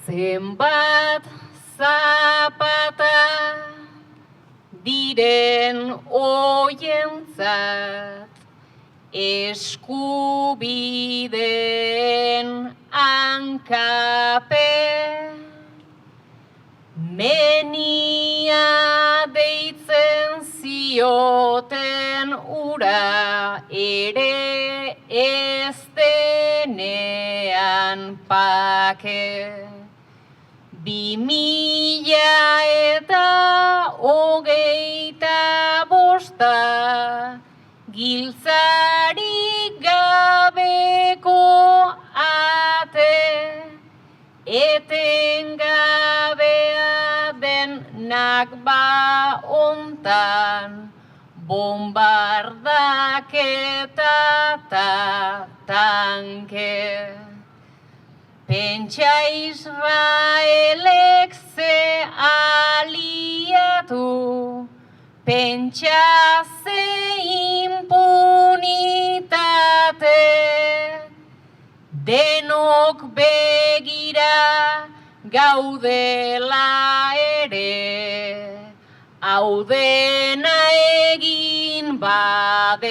Zenbat zapata diren oientzat eskubideen hankape, menia deitzen zioten ura ere ez denean pake. 2025 giltzarik gabeko ate, etengabea den nakba hontan, bombardaketa eta tanke. Pentsa Israelek ze aliatu, pentsa ze impunitate, denok begira gaudela ere, hau dena egin badezake.